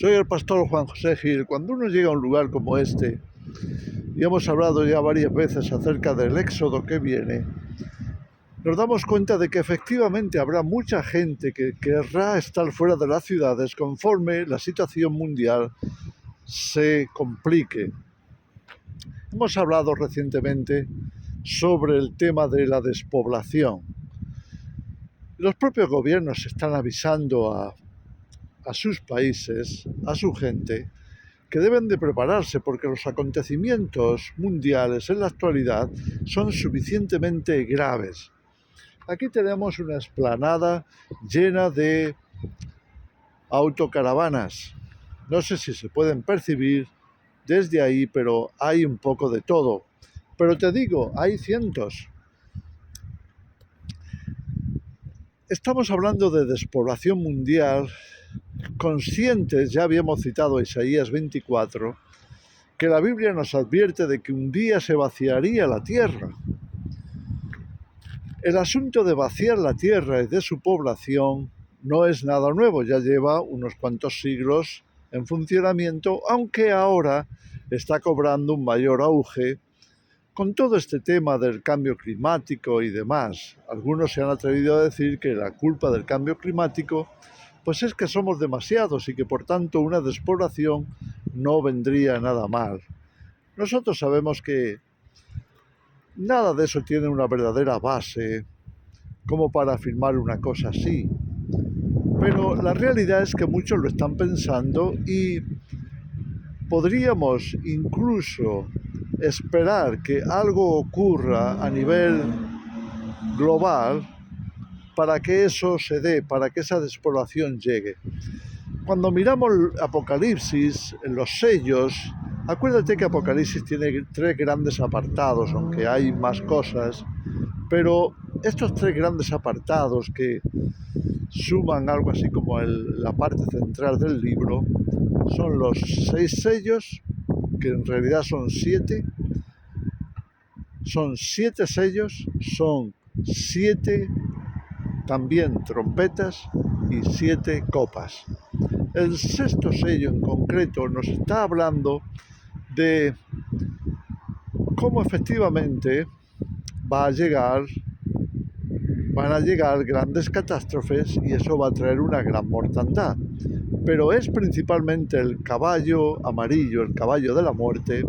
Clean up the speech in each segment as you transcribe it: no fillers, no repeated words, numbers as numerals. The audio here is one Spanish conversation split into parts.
Soy el pastor Juan José Gil. Cuando uno llega a un lugar como este, y hemos hablado ya varias veces acerca del éxodo que viene, nos damos cuenta de que efectivamente habrá mucha gente que querrá estar fuera de las ciudades conforme la situación mundial se complique. Hemos hablado recientemente sobre el tema de la despoblación. Los propios gobiernos están avisando a sus países, a su gente, que deben de prepararse porque los acontecimientos mundiales en la actualidad son suficientemente graves. Aquí tenemos una explanada llena de autocaravanas. No sé si se pueden percibir desde ahí, pero hay un poco de todo. Pero te digo, hay cientos. Estamos hablando de despoblación mundial, conscientes, ya habíamos citado a Isaías 24, que la Biblia nos advierte de que un día se vaciaría la tierra. El asunto de vaciar la tierra y de su población no es nada nuevo, ya lleva unos cuantos siglos en funcionamiento, aunque ahora está cobrando un mayor auge con todo este tema del cambio climático y demás. Algunos se han atrevido a decir que la culpa del cambio climático pues es que somos demasiados y que por tanto una despoblación no vendría nada mal. Nosotros sabemos que nada de eso tiene una verdadera base como para afirmar una cosa así. Pero la realidad es que muchos lo están pensando y podríamos incluso esperar que algo ocurra a nivel global para que eso se dé, para que esa despoblación llegue. Cuando miramos Apocalipsis, los sellos, acuérdate que Apocalipsis tiene 3 grandes apartados, aunque hay más cosas, pero estos 3 grandes apartados que suman algo así como la parte central del libro son los 6 sellos, que en realidad son 7. Son 7 sellos, son 7 también trompetas y 7 copas. El sexto sello en concreto nos está hablando de cómo efectivamente van a llegar grandes catástrofes y eso va a traer una gran mortandad. Pero es principalmente el caballo amarillo, el caballo de la muerte,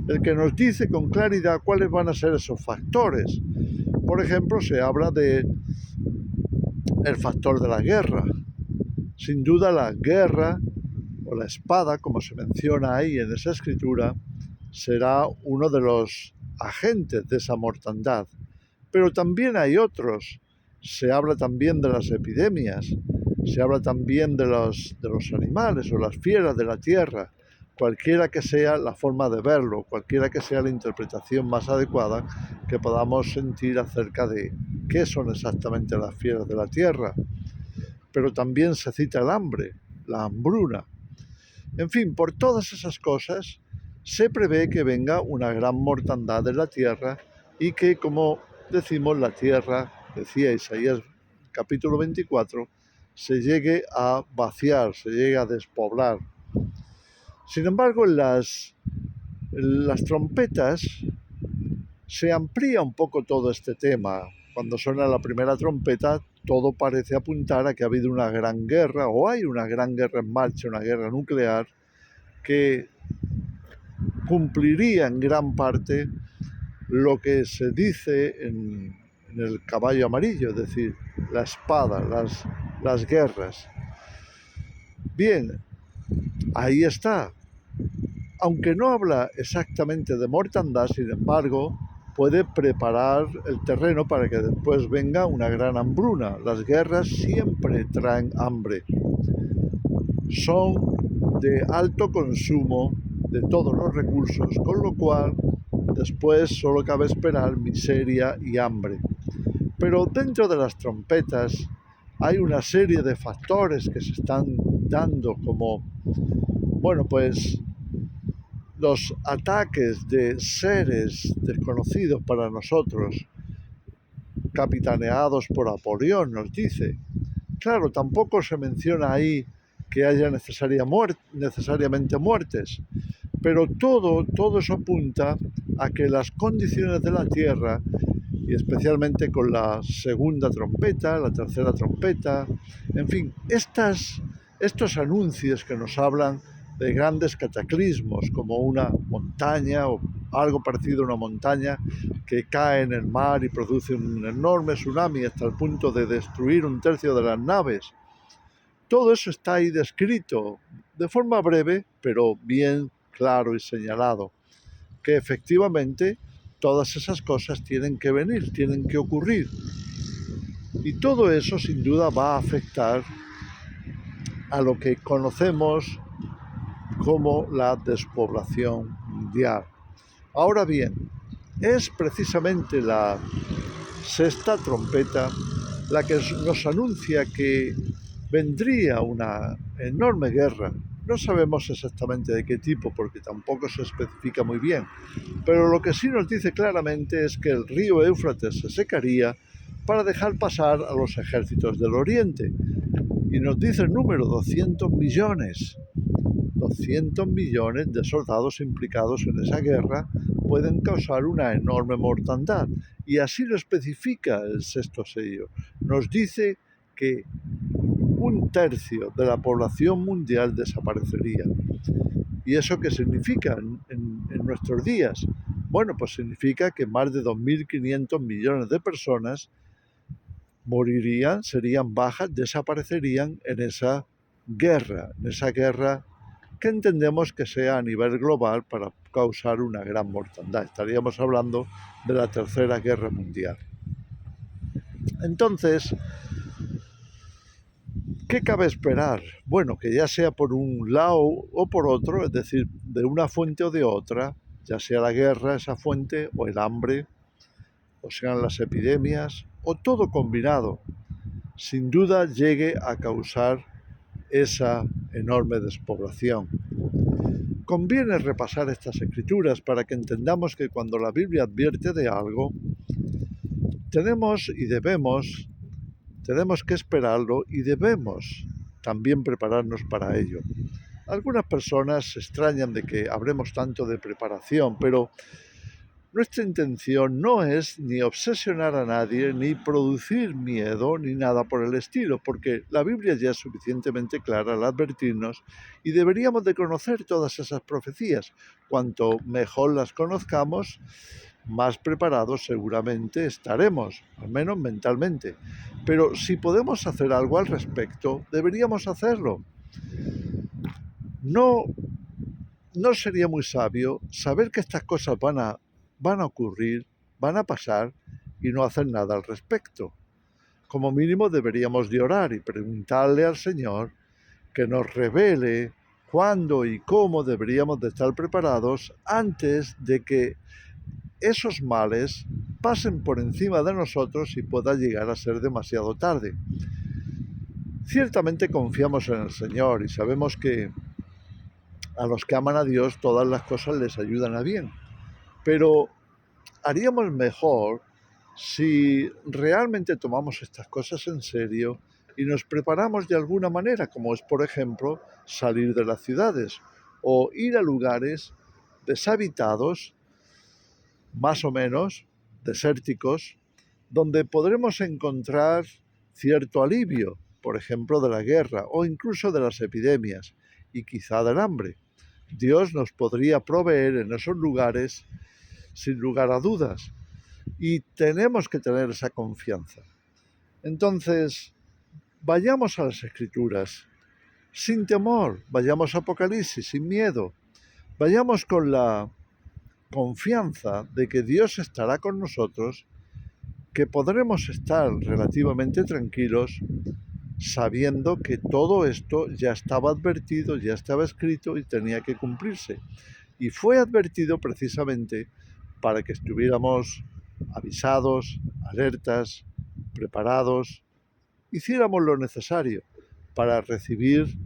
el que nos dice con claridad cuáles van a ser esos factores. Por ejemplo, se habla de el factor de la guerra. Sin duda la guerra o la espada, como se menciona ahí en esa escritura, será uno de los agentes de esa mortandad. Pero también hay otros. Se habla también de las epidemias, se habla también de los animales o las fieras de la tierra. Cualquiera que sea la forma de verlo, cualquiera que sea la interpretación más adecuada que podamos sentir acerca de qué son exactamente las fieras de la tierra. Pero también se cita el hambre, la hambruna. En fin, por todas esas cosas se prevé que venga una gran mortandad en la tierra y que, como decimos, la tierra, decía Isaías capítulo 24, se llegue a vaciar, se llegue a despoblar. Sin embargo, en las trompetas se amplía un poco todo este tema. Cuando suena la primera trompeta, todo parece apuntar a que ha habido una gran guerra, o hay una gran guerra en marcha, una guerra nuclear, que cumpliría en gran parte lo que se dice en el caballo amarillo, es decir, la espada, las guerras. Bien, ahí está. Aunque no habla exactamente de mortandad, sin embargo, puede preparar el terreno para que después venga una gran hambruna. Las guerras siempre traen hambre. Son de alto consumo de todos los recursos, con lo cual después solo cabe esperar miseria y hambre. Pero dentro de las trompetas hay una serie de factores que se están dando como, los ataques de seres desconocidos para nosotros, capitaneados por Apolión, nos dice. Claro, tampoco se menciona ahí que haya necesariamente muertes, pero todo eso apunta a que las condiciones de la tierra, y especialmente con la segunda trompeta, la tercera trompeta, en fin, estos anuncios que nos hablan de grandes cataclismos, como una montaña o algo parecido a una montaña que cae en el mar y produce un enorme tsunami hasta el punto de destruir un tercio de las naves. Todo eso está ahí descrito de forma breve, pero bien claro y señalado, que efectivamente todas esas cosas tienen que venir, tienen que ocurrir. Y todo eso sin duda va a afectar a lo que conocemos como la despoblación mundial. Ahora bien, es precisamente la sexta trompeta la que nos anuncia que vendría una enorme guerra. No sabemos exactamente de qué tipo porque tampoco se especifica muy bien, pero lo que sí nos dice claramente es que el río Éufrates se secaría para dejar pasar a los ejércitos del Oriente. Y nos dice el número 200 millones. 200 millones de soldados implicados en esa guerra pueden causar una enorme mortandad. Y así lo especifica el sexto sello. Nos dice que un tercio de la población mundial desaparecería. ¿Y eso qué significa en nuestros días? Bueno, pues significa que más de 2.500 millones de personas morirían, serían bajas, desaparecerían en esa guerra que entendemos que sea a nivel global para causar una gran mortandad. Estaríamos hablando de la Tercera Guerra Mundial. Entonces, ¿qué cabe esperar? Bueno, que ya sea por un lado o por otro, es decir, de una fuente o de otra, ya sea la guerra, esa fuente, o el hambre, o sean las epidemias, o todo combinado, sin duda llegue a causar esa enorme despoblación. Conviene repasar estas escrituras para que entendamos que cuando la Biblia advierte de algo, tenemos que esperarlo y debemos también prepararnos para ello. Algunas personas se extrañan de que hablemos tanto de preparación, pero nuestra intención no es ni obsesionar a nadie, ni producir miedo, ni nada por el estilo, porque la Biblia ya es suficientemente clara al advertirnos y deberíamos de conocer todas esas profecías. Cuanto mejor las conozcamos, más preparados seguramente estaremos, al menos mentalmente. Pero si podemos hacer algo al respecto, deberíamos hacerlo. No sería muy sabio saber que estas cosas van a ocurrir, van a pasar y no hacer nada al respecto. Como mínimo deberíamos de orar y preguntarle al Señor que nos revele cuándo y cómo deberíamos de estar preparados antes de que esos males pasen por encima de nosotros y pueda llegar a ser demasiado tarde. Ciertamente confiamos en el Señor y sabemos que a los que aman a Dios todas las cosas les ayudan a bien, pero haríamos mejor si realmente tomamos estas cosas en serio y nos preparamos de alguna manera, como es, por ejemplo, salir de las ciudades o ir a lugares deshabitados, más o menos desérticos, donde podremos encontrar cierto alivio, por ejemplo, de la guerra o incluso de las epidemias y quizá del hambre. Dios nos podría proveer en esos lugares sin lugar a dudas y tenemos que tener esa confianza. Entonces, vayamos a las Escrituras sin temor, vayamos a Apocalipsis sin miedo, vayamos con la confianza de que Dios estará con nosotros, que podremos estar relativamente tranquilos sabiendo que todo esto ya estaba advertido, ya estaba escrito y tenía que cumplirse. Y fue advertido precisamente para que estuviéramos avisados, alertas, preparados, hiciéramos lo necesario para recibir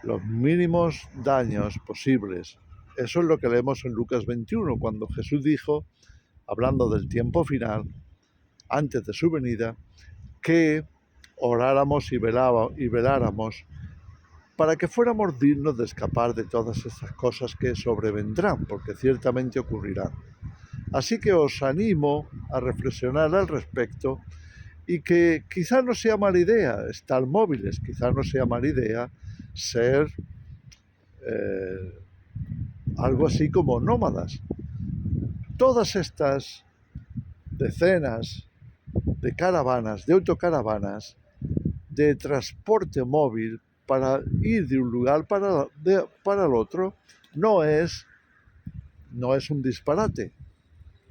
los mínimos daños posibles. Eso es lo que leemos en Lucas 21, cuando Jesús dijo, hablando del tiempo final, antes de su venida, que oráramos y veláramos para que fuéramos dignos de escapar de todas estas cosas que sobrevendrán, porque ciertamente ocurrirán. Así que os animo a reflexionar al respecto y que quizá no sea mala idea estar móviles, quizá no sea mala idea ser algo así como nómadas. Todas estas decenas de caravanas, de autocaravanas, de transporte móvil para ir de un lugar para el otro, no es un disparate,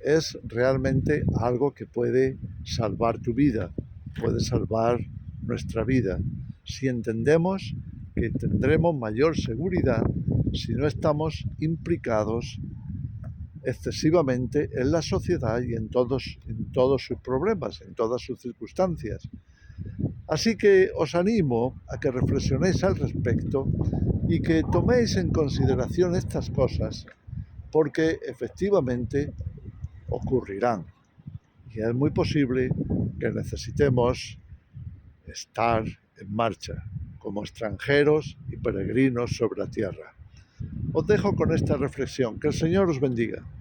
es realmente algo que puede salvar tu vida, puede salvar nuestra vida, si entendemos que tendremos mayor seguridad si no estamos implicados excesivamente en la sociedad y en todos sus problemas, en todas sus circunstancias. Así que os animo a que reflexionéis al respecto y que toméis en consideración estas cosas, porque efectivamente ocurrirán. Y es muy posible que necesitemos estar en marcha como extranjeros y peregrinos sobre la tierra. Os dejo con esta reflexión. Que el Señor os bendiga.